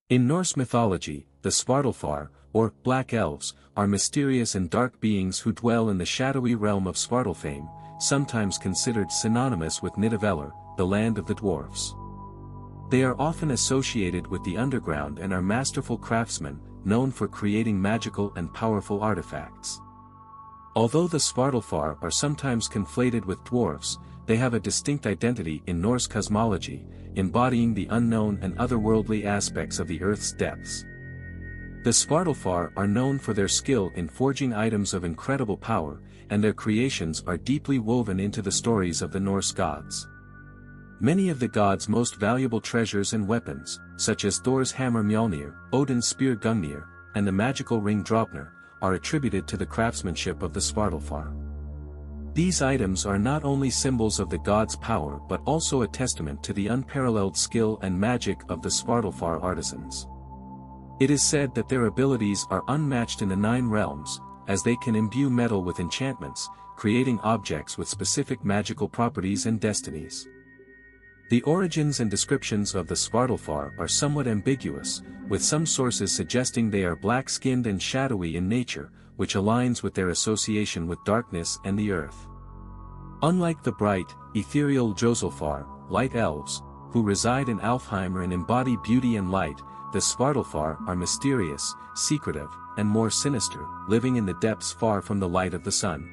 In Norse mythology, the Svartálfar, or Black Elves, are mysterious and dark beings who dwell in the shadowy realm of Svartálfheim, sometimes considered synonymous with Nidavellir, the land of the dwarfs. They are often associated with the underground and are masterful craftsmen, known for creating magical and powerful artifacts. Although the Svartálfar are sometimes conflated with dwarfs, they have a distinct identity in Norse cosmology, embodying the unknown and otherworldly aspects of the Earth's depths. The Svartálfar are known for their skill in forging items of incredible power, and their creations are deeply woven into the stories of the Norse gods. Many of the gods' most valuable treasures and weapons, such as Thor's hammer Mjolnir, Odin's spear Gungnir, and the magical ring Draupnir, are attributed to the craftsmanship of the Svartálfar. These items are not only symbols of the gods' power but also a testament to the unparalleled skill and magic of the Svartálfar artisans. It is said that their abilities are unmatched in the 9 realms, as they can imbue metal with enchantments, creating objects with specific magical properties and destinies. The origins and descriptions of the Svartálfar are somewhat ambiguous, with some sources suggesting they are black-skinned and shadowy in nature, which aligns with their association with darkness and the earth. Unlike the bright, ethereal Ljósálfar, light elves, who reside in Alfheim and embody beauty and light, the Svartálfar are mysterious, secretive, and more sinister, living in the depths far from the light of the sun.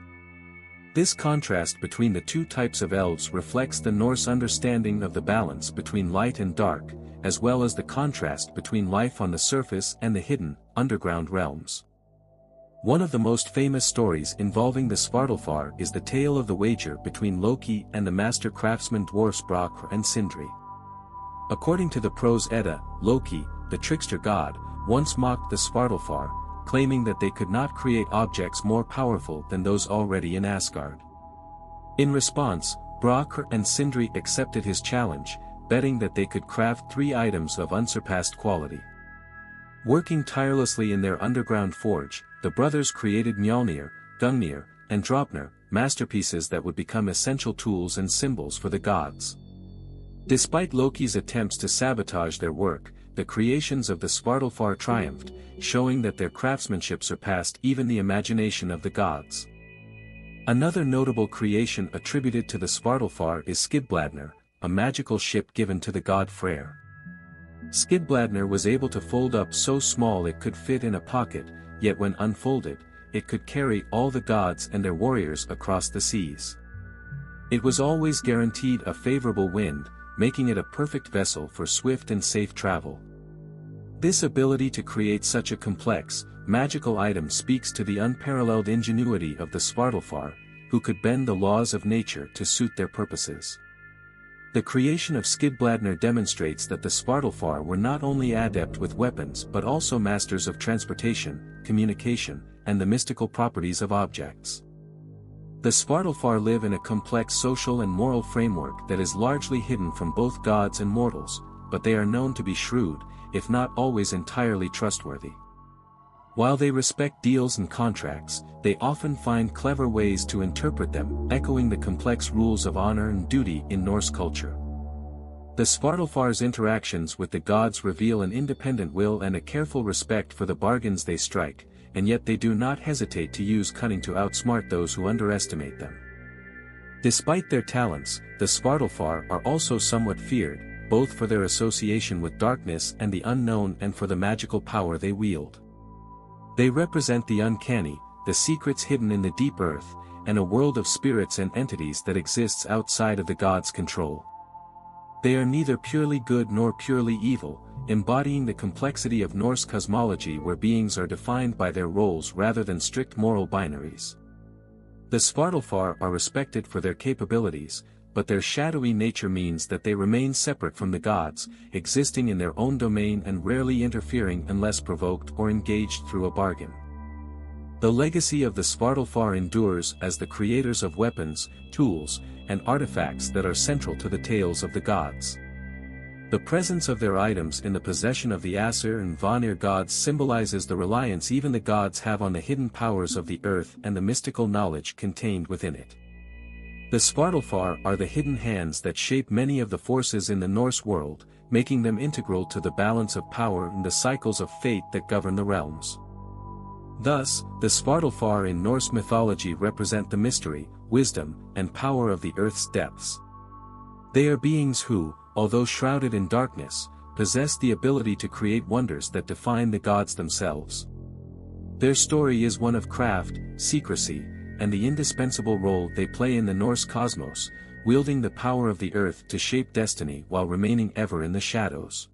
This contrast between the two types of elves reflects the Norse understanding of the balance between light and dark, as well as the contrast between life on the surface and the hidden, underground realms. One of the most famous stories involving the Svartálfar is the tale of the wager between Loki and the master craftsman dwarfs Brákr and Sindri. According to the Prose Edda, Loki, the trickster god, once mocked the Svartálfar, claiming that they could not create objects more powerful than those already in Asgard. In response, Brákr and Sindri accepted his challenge, betting that they could craft 3 items of unsurpassed quality. Working tirelessly in their underground forge, the brothers created Mjolnir, Gungnir, and Draupnir, masterpieces that would become essential tools and symbols for the gods. Despite Loki's attempts to sabotage their work, the creations of the Svartálfar triumphed, showing that their craftsmanship surpassed even the imagination of the gods. Another notable creation attributed to the Svartálfar is Skidbladnir, a magical ship given to the god Freyr. Skidbladnir was able to fold up so small it could fit in a pocket, yet when unfolded, it could carry all the gods and their warriors across the seas. It was always guaranteed a favorable wind, making it a perfect vessel for swift and safe travel. This ability to create such a complex, magical item speaks to the unparalleled ingenuity of the Svartálfar, who could bend the laws of nature to suit their purposes. The creation of Skidbladnir demonstrates that the Svartálfar were not only adept with weapons but also masters of transportation, communication, and the mystical properties of objects. The Svartálfar live in a complex social and moral framework that is largely hidden from both gods and mortals, but they are known to be shrewd, if not always entirely trustworthy. While they respect deals and contracts, they often find clever ways to interpret them, echoing the complex rules of honor and duty in Norse culture. The Svartálfar's interactions with the gods reveal an independent will and a careful respect for the bargains they strike, and yet they do not hesitate to use cunning to outsmart those who underestimate them. Despite their talents, the Svartálfar are also somewhat feared, both for their association with darkness and the unknown and for the magical power they wield. They represent the uncanny, the secrets hidden in the deep earth, and a world of spirits and entities that exists outside of the gods' control. They are neither purely good nor purely evil, embodying the complexity of Norse cosmology where beings are defined by their roles rather than strict moral binaries. The Svartálfar are respected for their capabilities, but their shadowy nature means that they remain separate from the gods, existing in their own domain and rarely interfering unless provoked or engaged through a bargain. The legacy of the Svartálfar endures as the creators of weapons, tools, and artifacts that are central to the tales of the gods. The presence of their items in the possession of the Aesir and Vanir gods symbolizes the reliance even the gods have on the hidden powers of the earth and the mystical knowledge contained within it. The Svartálfar are the hidden hands that shape many of the forces in the Norse world, making them integral to the balance of power and the cycles of fate that govern the realms. Thus, the Svartálfar in Norse mythology represent the mystery, wisdom, and power of the earth's depths. They are beings who, although shrouded in darkness, possess the ability to create wonders that define the gods themselves. Their story is one of craft, secrecy, and the indispensable role they play in the Norse cosmos, wielding the power of the earth to shape destiny while remaining ever in the shadows.